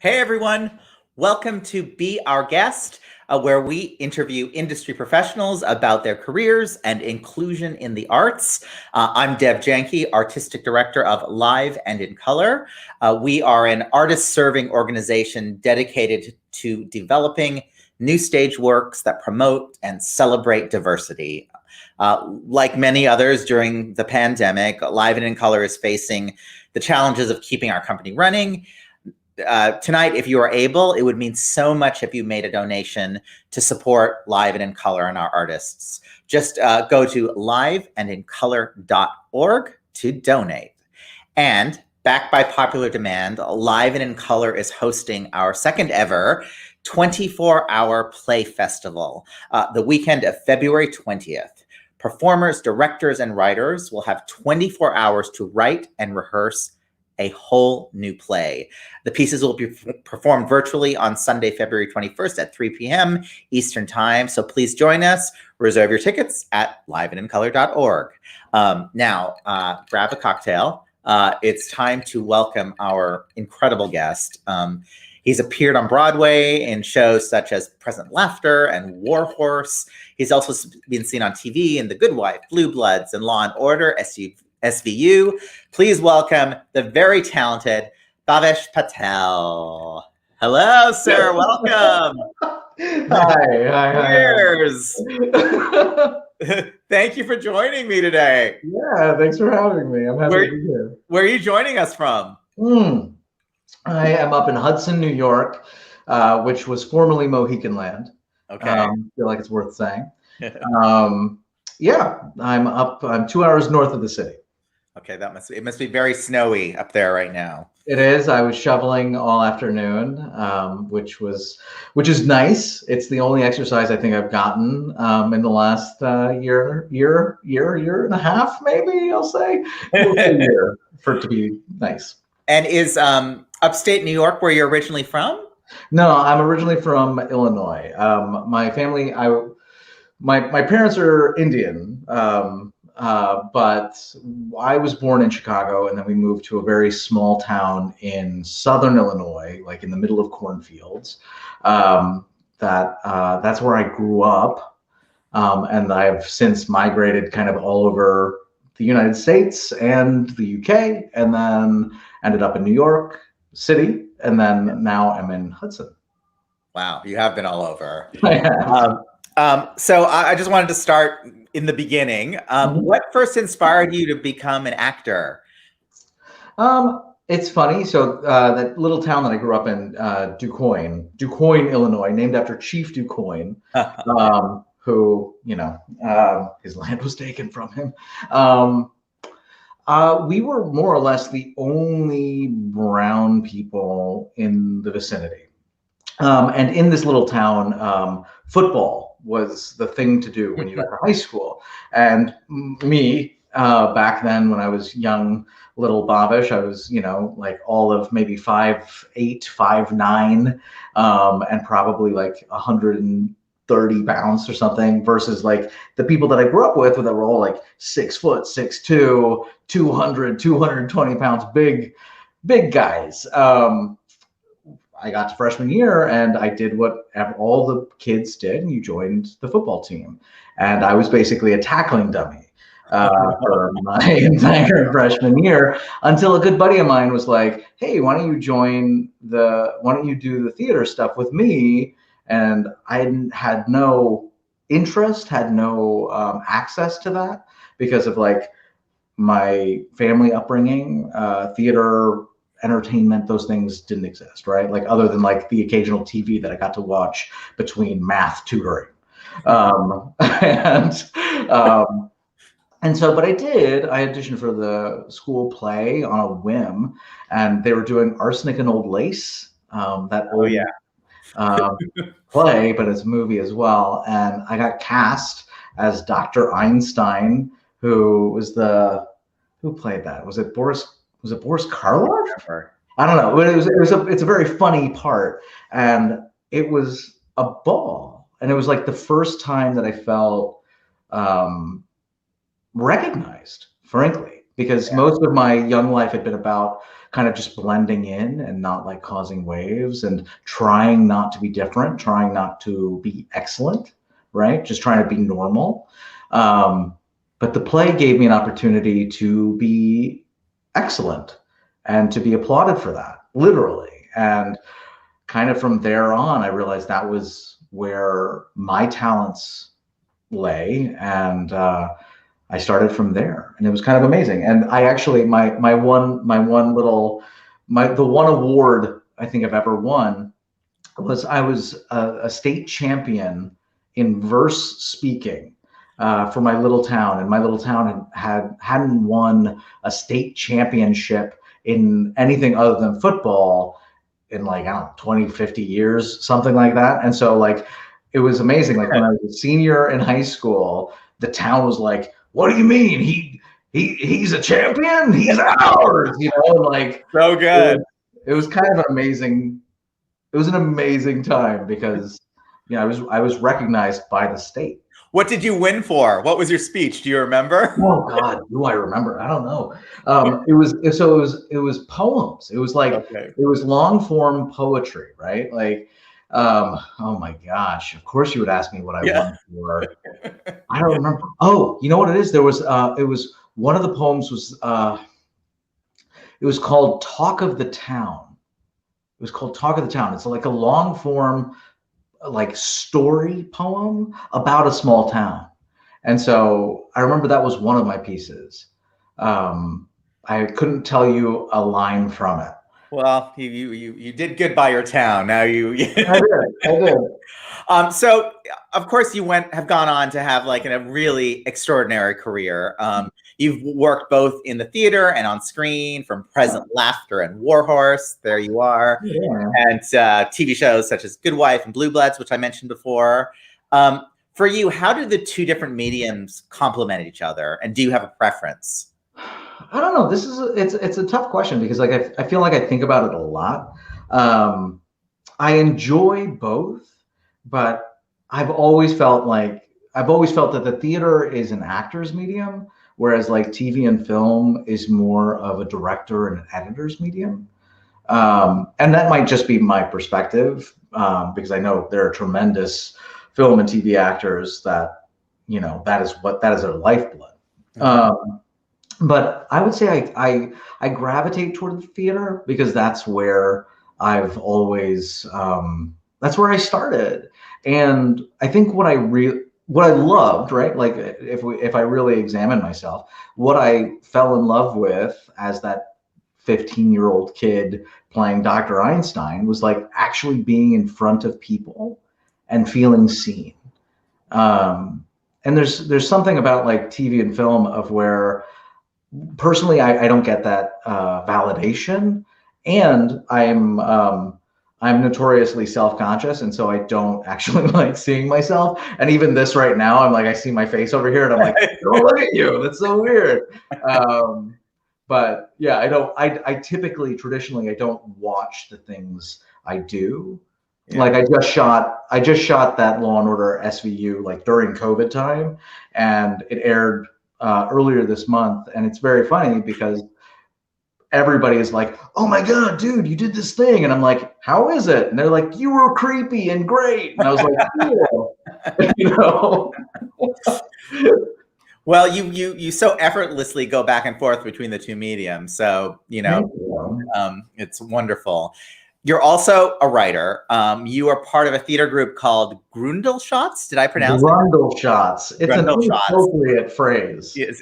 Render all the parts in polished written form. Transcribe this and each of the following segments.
Hey everyone, welcome to Be Our Guest, where we interview industry professionals about their careers and inclusion in the arts. I'm Janki, Artistic Director of Live and in Color. We are an artist-serving organization dedicated to developing new stage works that promote and celebrate diversity. Like many others during the pandemic, Live and in Color is facing the challenges of keeping our company running. Tonight, if you are able, it would mean so much if you made a donation to support Live and in Color and our artists. Just go to liveandincolor.org to donate. And backed by popular demand, Live and in Color is hosting our second ever 24-hour play festival, the weekend of February 20th. Performers, directors, and writers will have 24 hours to write and rehearse a whole new play. The pieces will be performed virtually on Sunday, February 21st at 3 p.m. Eastern Time. So please join us. Reserve your tickets at liveandincolor.org. Now, grab a cocktail. It's time to welcome our incredible guest. He's appeared on Broadway in shows such as Present Laughter and War Horse. He's also been seen on TV in The Good Wife, Blue Bloods, and Law and Order, SVU. Please welcome the very talented Bhavesh Patel. Hello, sir. Welcome. Hi. Cheers. Thank you for joining me today. Yeah, thanks for having me. I'm happy to be here. Where are you joining us from? I am up in Hudson, New York, which was formerly Mohican Land. Okay. I feel like it's worth saying. Yeah, I'm 2 hours north of the city. Okay, it must be very snowy up there right now. It is. I was shoveling all afternoon, which is nice. It's the only exercise I think I've gotten in the last year and a half, maybe I'll say, a year for it to be nice. And is upstate New York where you're originally from? No, I'm originally from Illinois. My family, my parents are Indian. But I was born in Chicago, and then we moved to a very small town in southern Illinois, like in the middle of cornfields. That's where I grew up, and I've since migrated kind of all over the United States and the UK, and then ended up in New York City, and then now I'm in Hudson. Wow, you have been all over. So I just wanted to start in the beginning. What first inspired you to become an actor? It's funny. So that little town that I grew up in, DuQuoin, Illinois, named after Chief DuQuoin, who, his land was taken from him. We were more or less the only brown people in the vicinity. And in this little town, football was the thing to do when you got to high school. And me, back then when I was young, little Bhavesh, I was, like all of maybe 5'8", 5'9", and probably like 130 pounds or something, versus like the people that I grew up with that were all like 6 foot, 6'2", 200, 220 pounds, big guys. I got to freshman year and I did what all the kids did, and you joined the football team. And I was basically a tackling dummy for my entire freshman year, until a good buddy of mine was like, hey, why don't you do the theater stuff with me? And I had no interest, had no access to that because of like my family upbringing, theater, entertainment, those things didn't exist, right? Like other than like the occasional TV that I got to watch between math tutoring. And so, but I auditioned for the school play on a whim, and they were doing Arsenic and Old Lace, play, but it's a movie as well. And I got cast as Dr. Einstein, who played that? Was it Boris Karloff? I don't know, but it's a very funny part, and it was a ball, and it was like the first time that I felt recognized, frankly, because most of my young life had been about kind of just blending in and not like causing waves and trying not to be different, trying not to be excellent, right? Just trying to be normal. But the play gave me an opportunity to be excellent and to be applauded for that, literally. And kind of from there on, I realized that was where my talents lay. And I started from there, and it was kind of amazing. And I actually, the one award I think I've ever won was I was a state champion in verse speaking for my little town, and my little town hadn't won a state championship in anything other than football in like, I don't know, 20, 50 years, something like that. And so like, it was amazing. Like when I was a senior in high school, the town was like, what do you mean? He's a champion? He's ours, you know, and like so good. It was kind of amazing. It was an amazing time because, you know, I was recognized by the state. What did you win for? What was your speech? Do you remember? Oh God, do I remember? I don't know. It was poems. It was like it was long form poetry, right? Like, oh my gosh! Of course you would ask me what I won for. I don't remember. Oh, you know what it is? There was it was one of the poems was it was called Talk of the Town. It was called Talk of the Town. It's like a long form like story poem about a small town. And so I remember that was one of my pieces. I couldn't tell you a line from it. Well, you did good by your town. Now you I did. So of course you have gone on to have like a really extraordinary career. You've worked both in the theater and on screen, from Present Laughter and Warhorse. There you are. Yeah. And TV shows such as Good Wife and Blue Bloods, which I mentioned before. For you, how do the two different mediums complement each other? And do you have a preference? I don't know. It's a tough question because like I feel like I think about it a lot. I enjoy both, but I've always felt that the theater is an actor's medium, whereas like TV and film is more of a director and an editor's medium. And that might just be my perspective, because I know there are tremendous film and TV actors that, you know, that is their lifeblood. But I would say I gravitate toward the theater because that's where I've always, that's where I started. And I think what I loved, right? Like if I really examine myself, what I fell in love with as that 15-year-old kid playing Dr. Einstein was like actually being in front of people and feeling seen. And there's something about like TV and film of where personally I don't get that validation, and I'm notoriously self-conscious, and so I don't actually like seeing myself. And even this right now, I'm like, I see my face over here and I'm like, oh, look at you, that's so weird. But yeah, I typically traditionally I don't watch the things I do. Yeah. Like I just shot that Law and Order SVU like during COVID time, and it aired earlier this month. And it's very funny because everybody is like, oh my God, dude, you did this thing. And I'm like, how is it? And they're like, you were creepy and great. And I was like, cool. You know? Well, you so effortlessly go back and forth between the two mediums. So, you know, it's wonderful. You're also a writer. You are part of a theater group called Grundelshots. Did I pronounce it? Grundelshots. It's an inappropriate phrase. Yes.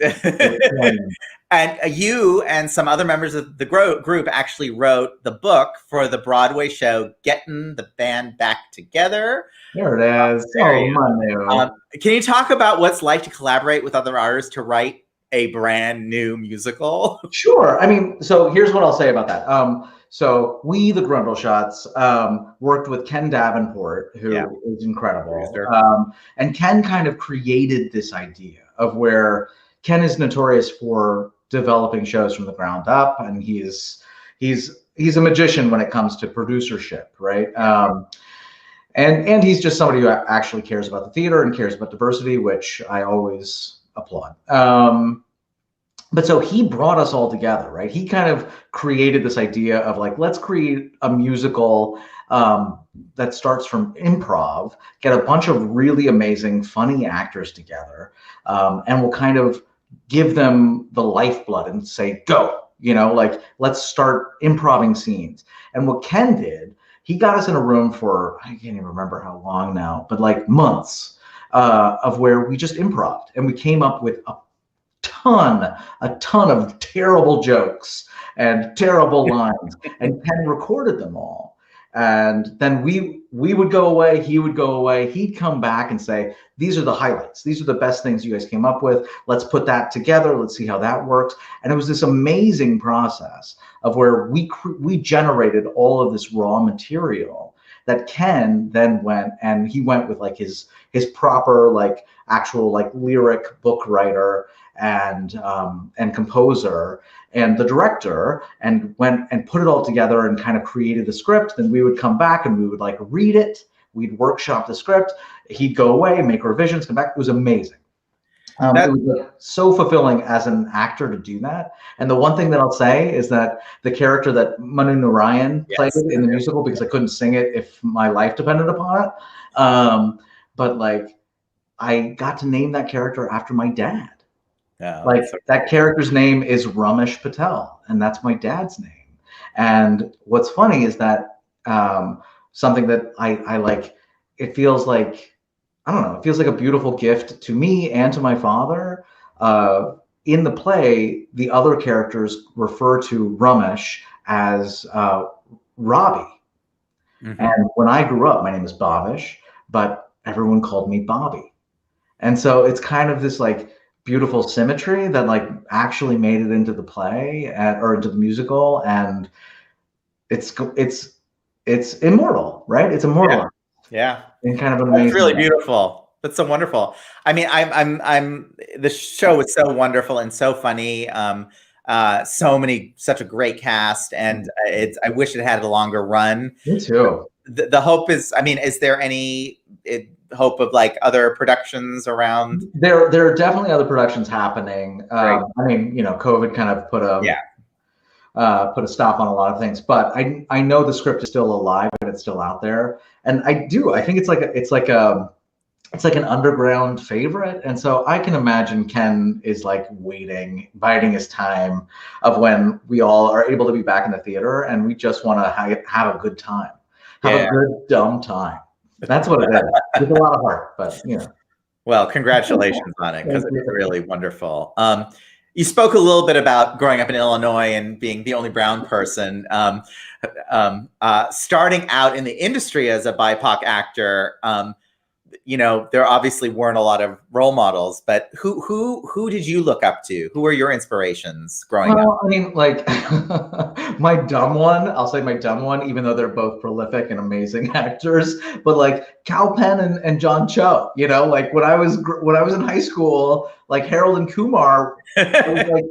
And you and some other members of the group actually wrote the book for the Broadway show Getting the Band Back Together. There it is. Can you talk about what it's like to collaborate with other artists to write a brand new musical? Sure. I mean, so here's what I'll say about that. So we, the Grundelshots, worked with Ken Davenport, who is incredible. And Ken kind of created this idea of where Ken is notorious for developing shows from the ground up, and he's a magician when it comes to producership, right? And he's just somebody who actually cares about the theater and cares about diversity, which I always applaud. But so he brought us all together, right? He kind of created this idea of like, let's create a musical that starts from improv, get a bunch of really amazing, funny actors together, and we'll kind of give them the lifeblood and say, go, like, let's start improving scenes. And what Ken did, he got us in a room for, I can't even remember how long now, but like months of where we just improved, and we came up with a ton of terrible jokes and terrible lines, and Ken recorded them all. And then we would go away, he would go away, he'd come back and say, these are the highlights, these are the best things you guys came up with, let's put that together, let's see how that works. And it was this amazing process of where we generated all of this raw material that Ken then went with like his proper like actual like lyric book writer and composer and the director, and went and put it all together and kind of created the script. Then we would come back and we would like read it, we'd workshop the script, he'd go away, make revisions, come back. It was amazing. It was like, so fulfilling as an actor to do that. And the one thing that I'll say is that the character that Manu Narayan played in the musical, because I couldn't sing it if my life depended upon it, but like I got to name that character after my dad. Like that character's name is Ramesh Patel, and that's my dad's name. And what's funny is that something that I like, it feels like, I don't know, it feels like a beautiful gift to me and to my father. In the play, the other characters refer to Ramesh as Robbie. Mm-hmm. And when I grew up, my name is Bhavesh, but everyone called me Bobby. And so it's kind of this like beautiful symmetry that like actually made it into the play or into the musical, and it's immortal, right? It's immortal. Yeah. And kind of amazing. That's really beautiful. That's so wonderful. I mean, I'm the show is so wonderful and so funny. Such a great cast, and I wish it had a longer run. Me too. The hope is, I mean, is there any hope of like other productions around? There are definitely other productions happening. I mean, COVID kind of put a stop on a lot of things, but I know the script is still alive and it's still out there, and I think it's like an underground favorite. And so I can imagine Ken is like waiting, biding his time of when we all are able to be back in the theater and we just want to have a good time, have a good dumb time. That's what it is. It's a lot of heart, but Well, congratulations on it, because it's really wonderful. You spoke a little bit about growing up in Illinois and being the only brown person. Starting out in the industry as a BIPOC actor, there obviously weren't a lot of role models, but who did you look up to? Who were your inspirations growing up? I mean, like I'll say my dumb one, even though they're both prolific and amazing actors, but like Kal Penn and John Cho, like when I was in high school, like Harold and Kumar, I was like,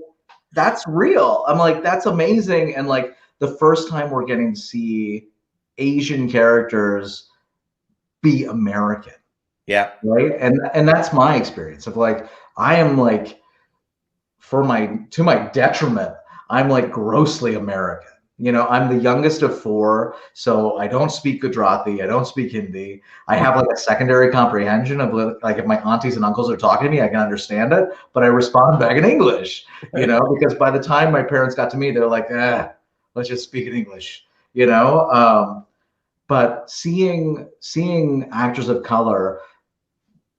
that's real. I'm like, that's amazing. And like the first time we're getting to see Asian characters be American. Yeah. Right. And that's my experience of like, I am like, to my detriment, I'm like grossly American. I'm the youngest of four, so I don't speak Gujarati, I don't speak Hindi. I have like a secondary comprehension of like if my aunties and uncles are talking to me, I can understand it, but I respond back in English, because by the time my parents got to me, they're like, let's just speak in English, but seeing actors of color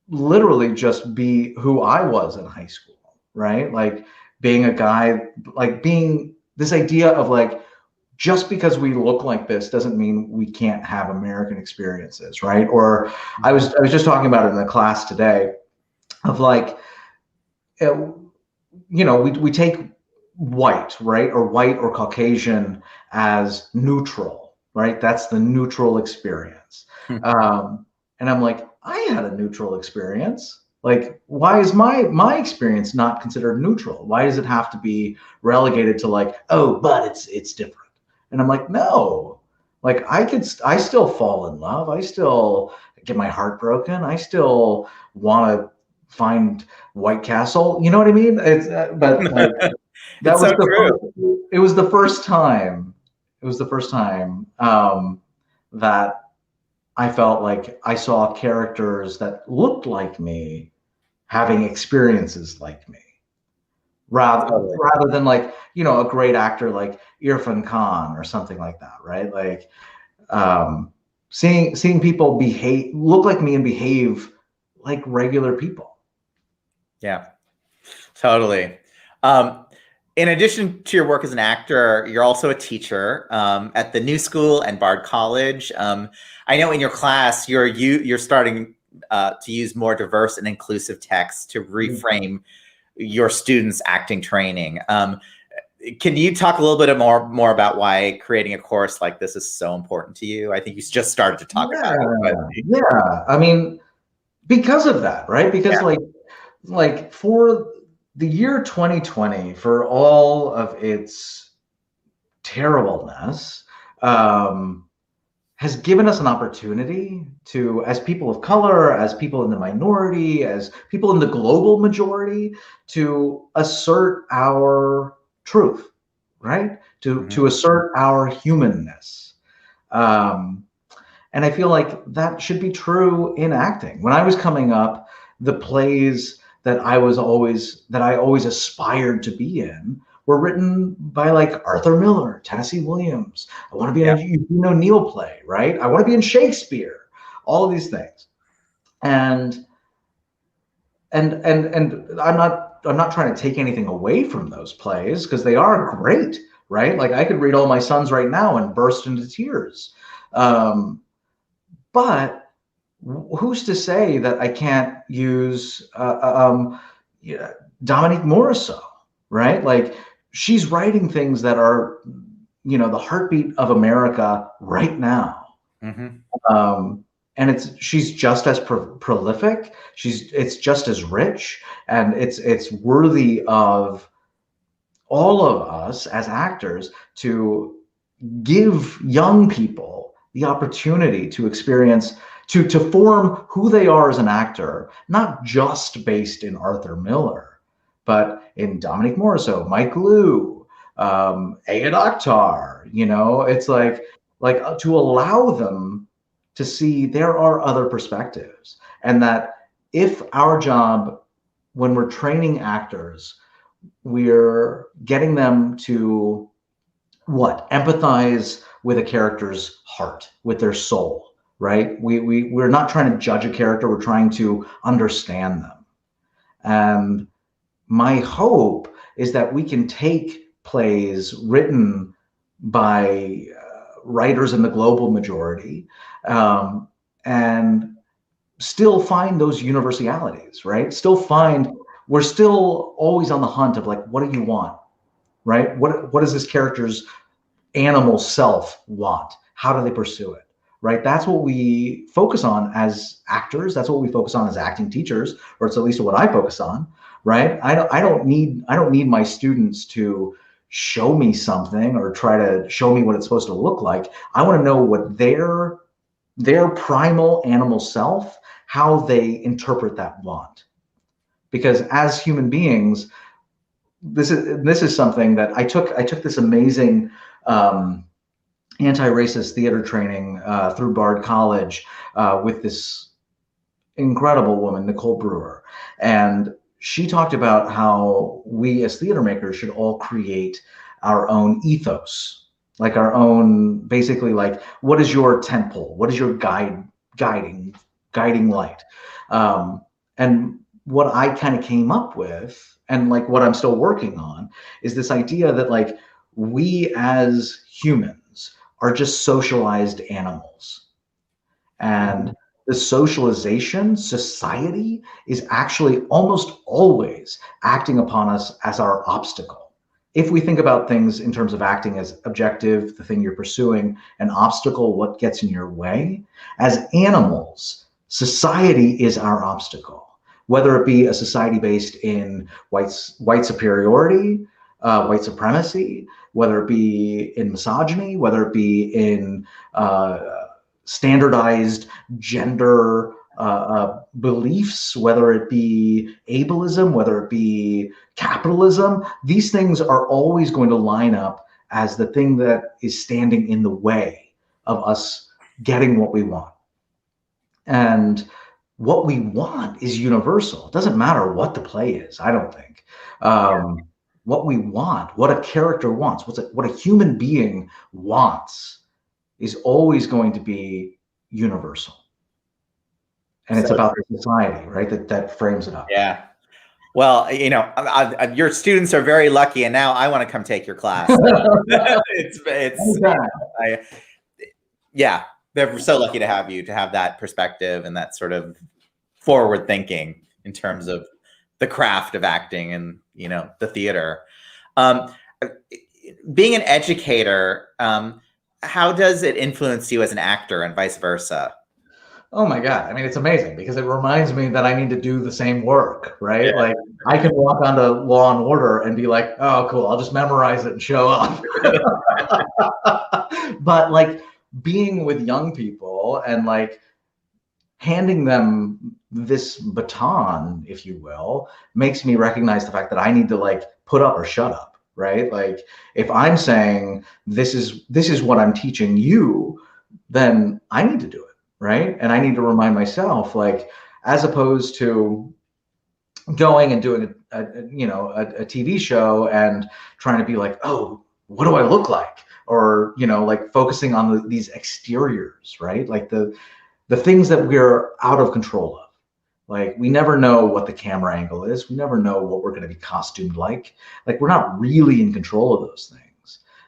literally just be who I was in high school, right? Like being a guy, like being this idea of like, just because we look like this doesn't mean we can't have American experiences, right? Or I was just talking about it in the class today of like, we take white, right? Or white or Caucasian as neutral, right? That's the neutral experience. And I'm like, I had a neutral experience. Like, why is my experience not considered neutral? Why does it have to be relegated to like, oh, but it's different? And I'm like, no, like I still fall in love. I still get my heart broken. I still want to find White Castle. You know what I mean? It's but like that It's was so true. it was the first time. It was the first time that I felt like I saw characters that looked like me having experiences like me, Totally. rather than like, you know, a great actor like Irfan Khan or something like that, right? Like um, seeing people look like me and behave like regular people. Yeah, totally. Um, in addition to your work as an actor, you're also a teacher at the New School and Bard College. I know in your class, you're starting to use more diverse and inclusive text to reframe your students' acting training. Can you talk a little bit more about why creating a course like this is so important to you? I think you just started to talk about it, but Yeah. I mean, because of that, right? Because yeah. like for the year 2020, for all of its terribleness, um, has given us an opportunity to, as people of color, as people in the minority, as people in the global majority, to assert our truth, right? To assert our humanness. Um, and I feel like that should be true in acting. When I was coming up, the plays that I always aspired to be in were written by like Arthur Miller, Tennessee Williams. I want to be in Yeah. a Eugene O'Neill play, right? I want to be in Shakespeare. All of these things. And I'm not trying to take anything away from those plays because they are great, right? Like I could read All My Sons right now and burst into tears. But who's to say that I can't use yeah, Dominique Morisseau, right? Like she's writing things that are, you know, the heartbeat of America right now. Mm-hmm. And she's just as prolific. It's just as rich, and it's worthy of all of us as actors to give young people the opportunity to experience to form who they are as an actor, not just based in Arthur Miller, but in Dominique Morisseau, Mike Liu, Ayad Akhtar. You know, it's like to allow them to see there are other perspectives, and that if our job when we're training actors, we're getting them to empathize with a character's heart, with their soul, right? We're not trying to judge a character, we're trying to understand them. And my hope is that we can take plays written by writers in the global majority, and still find those universalities, right? We're still always on the hunt of like, what do you want, right? What does this character's animal self want? How do they pursue it? Right? That's what we focus on as actors. That's what we focus on as acting teachers, or it's at least what I focus on. Right? I don't need my students to show me something or try to show me what it's supposed to look like. I want to know what their primal animal self, how they interpret that want. Because as human beings, this is something that I took this amazing anti-racist theater training through Bard College with this incredible woman, Nicole Brewer. And she talked about how we as theater makers should all create our own ethos, like our own, basically like, what is your temple? What is your guiding light? And what I kind of came up with, and like what I'm still working on, is this idea that like we as humans are just socialized animals. And the socialization society is actually almost always acting upon us as our obstacle. If we think about things in terms of acting as objective, the thing you're pursuing, an obstacle, what gets in your way, as animals, society is our obstacle. Whether it be a society based in white superiority, white supremacy, whether it be in misogyny, whether it be in standardized gender beliefs, whether it be ableism, whether it be capitalism, these things are always going to line up as the thing that is standing in the way of us getting what we want. And what we want is universal. It doesn't matter what the play is, I don't think. What we want, what a character wants, what a human being wants is always going to be universal. And it's about the society, right? That frames it up. Yeah. Well, you know, your students are very lucky, and now I want to come take your class. Yeah, they're so lucky to have you, to have that perspective and that sort of forward thinking in terms of the craft of acting and, you know, the theater. Being an educator, how does it influence you as an actor and vice versa? Oh my God. I mean, it's amazing because it reminds me that I need to do the same work, right? Yeah. Like I can walk onto Law and Order and be like, oh, cool, I'll just memorize it and show up. But like being with young people and like handing them this baton, if you will, makes me recognize the fact that I need to like put up or shut up, right? Like if I'm saying this is what I'm teaching you, then I need to do it. Right. And I need to remind myself, like, as opposed to going and doing a TV show and trying to be like, oh, what do I look like? Or, you know, like focusing on these exteriors, right? Like the things that we're out of control of. Like we never know what the camera angle is. We never know what we're going to be costumed like. Like we're not really in control of those things.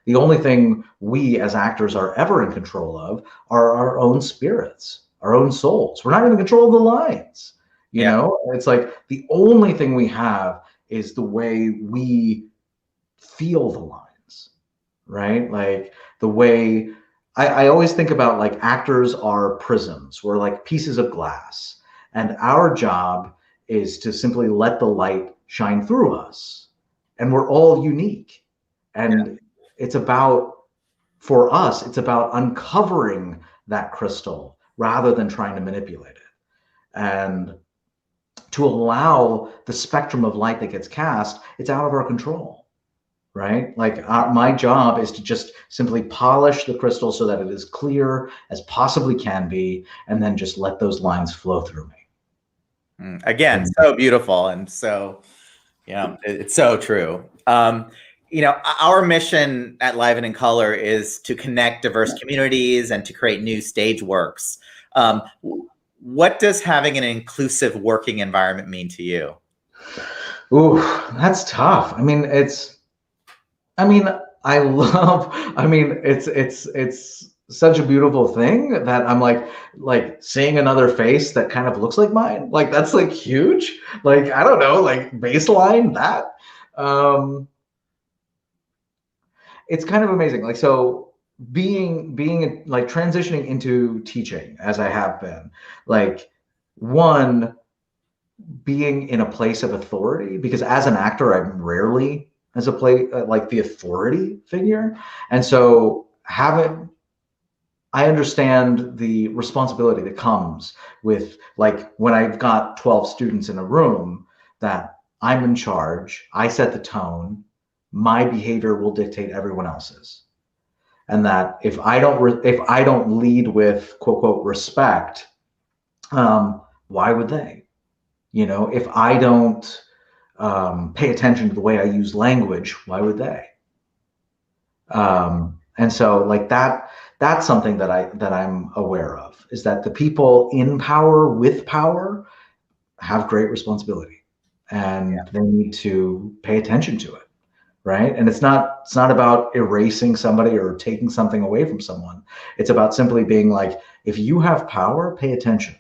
The only thing we as actors are ever in control of are our own spirits, our own souls. We're not even in control of the lines. You know, it's like the only thing we have is the way we feel the lines, right? Like the way I always think about like actors are prisms. We're like pieces of glass. And our job is to simply let the light shine through us. And we're all unique. And it's about, for us, it's about uncovering that crystal rather than trying to manipulate it. And to allow the spectrum of light that gets cast, it's out of our control, right? Like my job is to just simply polish the crystal so that it is clear as possibly can be, and then just let those lines flow through me. Again, so beautiful. And so, yeah, it's so true. You know, our mission at Live and in Color is to connect diverse communities and to create new stage works. What does having an inclusive working environment mean to you? Ooh, that's tough. I mean, it's such a beautiful thing that I'm like seeing another face that kind of looks like mine. Like that's like huge. Like, I don't know, like baseline that. It's kind of amazing. Like, so being like transitioning into teaching as I have been, like one, being in a place of authority, because as an actor, I'm rarely as a like the authority figure. And so I understand the responsibility that comes with like when I've got 12 students in a room, that I'm in charge, I set the tone, my behavior will dictate everyone else's. And that if I don't lead with quote unquote respect, why would they? You know, if I don't pay attention to the way I use language, why would they? And so like that's something that I'm aware of, is that the people in power with power have great responsibility, and they need to pay attention to it. Right. And it's not about erasing somebody or taking something away from someone. It's about simply being like, if you have power, pay attention.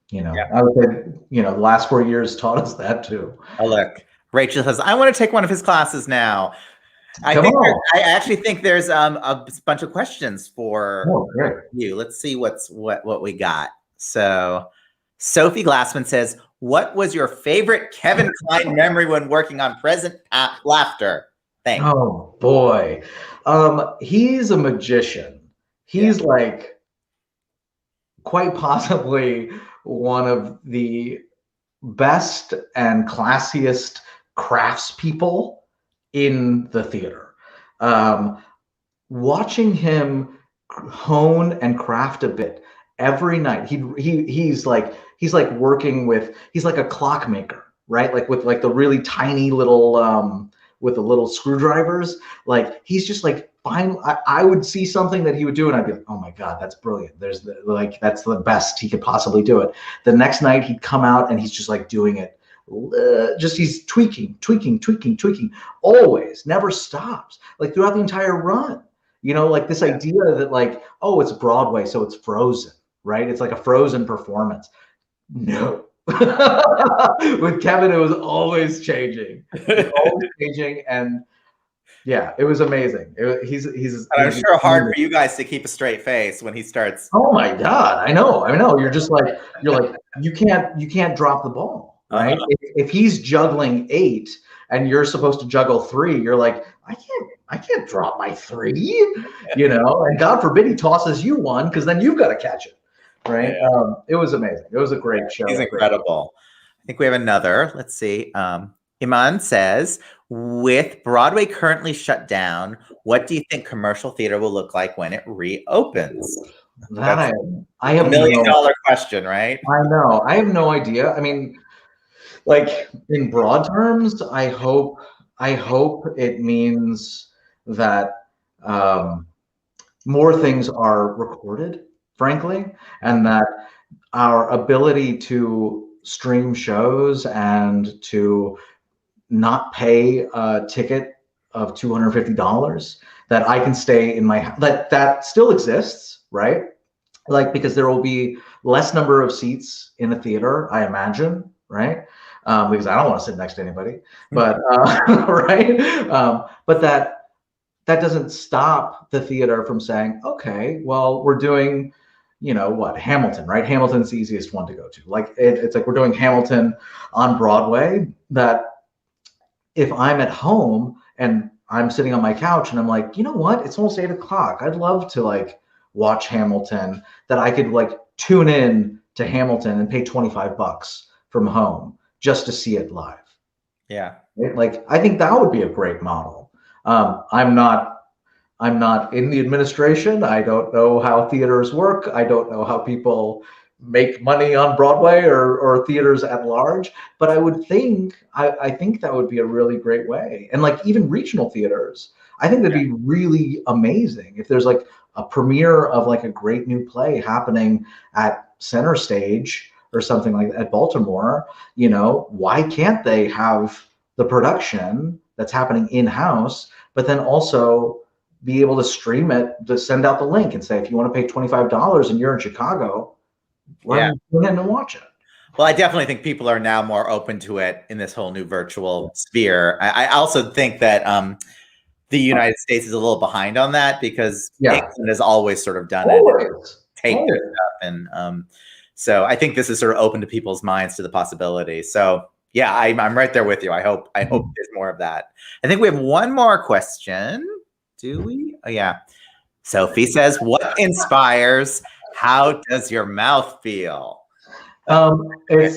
You know, I would say, you know, the last 4 years taught us that too. Oh, look, Rachel says, I want to take one of his classes now. I actually think there's a bunch of questions for you. Let's see what we got. So Sophie Glassman says, what was your favorite Kevin Kline memory when working on Present Laughter? Thanks. Oh boy. He's a magician. He's like quite possibly one of the best and classiest craftspeople in the theater. Watching him hone and craft a bit every night. He's like working with, he's like a clockmaker, right? Like with like the really tiny little with the little screwdrivers. Like he's just like fine. I would see something that he would do and I'd be like, oh my God, that's brilliant. There's the, like, that's the best he could possibly do it. The next night he'd come out and he's just like doing it. Just he's tweaking, always, never stops, like throughout the entire run. You know, like this idea that like, oh, it's Broadway, so it's Frozen, right? It's like a Frozen performance. No. With Kevin, it was always changing. It was always changing, and yeah, it was amazing. He's I'm sure hard for you guys to keep a straight face when he starts. Oh my God, I know. You're just like, you can't drop the ball, right? If he's juggling 8 and you're supposed to juggle 3, you're like, I can't drop my 3, you know, and God forbid he tosses you one, because then you've got to catch it, right? Yeah. It was amazing. It was a great show. He's incredible. I think we have another. Let's see. Iman says, with Broadway currently shut down, what do you think commercial theater will look like when it reopens? That I have $1 million question, right? I know. I have no idea. I mean, like in broad terms, I hope it means that more things are recorded, frankly, and that our ability to stream shows and to not pay a ticket of $250, that I can stay in my, that still exists, right? Like, because there will be less number of seats in a theater, I imagine, right? Because I don't want to sit next to anybody, but right. But that doesn't stop the theater from saying, okay, well, we're doing, you know what, Hamilton, right? Hamilton's the easiest one to go to. Like it's like we're doing Hamilton on Broadway. That if I'm at home and I'm sitting on my couch and I'm like, you know what, it's almost 8 o'clock. I'd love to like watch Hamilton. That I could like tune in to Hamilton and pay $25 from home just to see it live. Yeah. Right? Like, I think that would be a great model. I'm not in the administration. I don't know how theaters work. I don't know how people make money on Broadway or theaters at large, but I would think, I think that would be a really great way. And like even regional theaters, I think that'd be really amazing if there's like a premiere of like a great new play happening at Center Stage or something like that at Baltimore. You know, why can't they have the production that's happening in-house, but then also be able to stream it, to send out the link and say, if you want to pay $25 and you're in Chicago, tune in and watch it. Well, I definitely think people are now more open to it in this whole new virtual sphere. I also think that the United States is a little behind on that, because England has always sort of done it, take their stuff, and so I think this is sort of open to people's minds to the possibility. So yeah, I'm right there with you. I hope there's more of that. I think we have one more question. Do we? Oh yeah. Sophie says, "What inspires? How does your mouth feel?" It's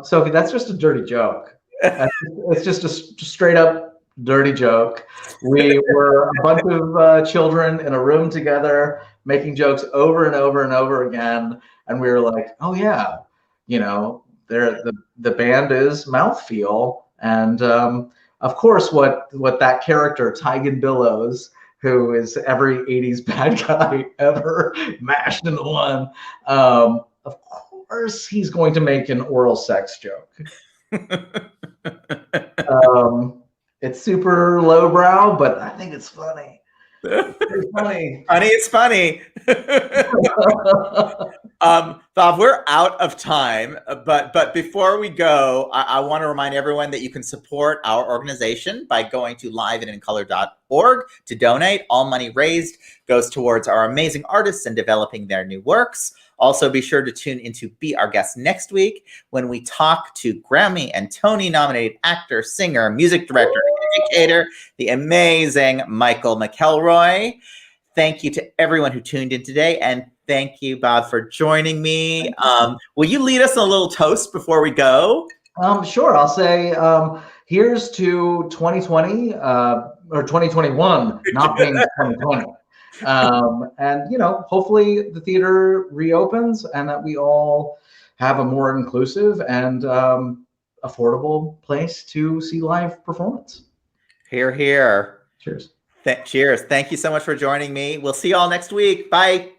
Sophie. That's just a dirty joke. It's just a straight up dirty joke. We were a bunch of children in a room together making jokes over and over and over again, and we were like, "Oh yeah, you know, the band is Mouthfeel," and of course, what that character Tygan Billows, who is every 80s bad guy ever mashed into one, of course he's going to make an oral sex joke. It's super lowbrow, but I think it's funny. It's funny. It's funny. Bob, we're out of time, but before we go, I want to remind everyone that you can support our organization by going to liveandincolor.org to donate. All money raised goes towards our amazing artists and developing their new works. Also, be sure to tune in to Be Our Guest next week when we talk to Grammy and Tony nominated actor, singer, music director, and educator, the amazing Michael McElroy. Thank you to everyone who tuned in today, and Thank you, Bob, for joining me. Will you lead us in a little toast before we go? Sure. I'll say here's to 2020 or 2021 not being 2020. And, you know, hopefully the theater reopens and that we all have a more inclusive and affordable place to see live performance. Hear, hear. Cheers. Cheers. Thank you so much for joining me. We'll see you all next week. Bye.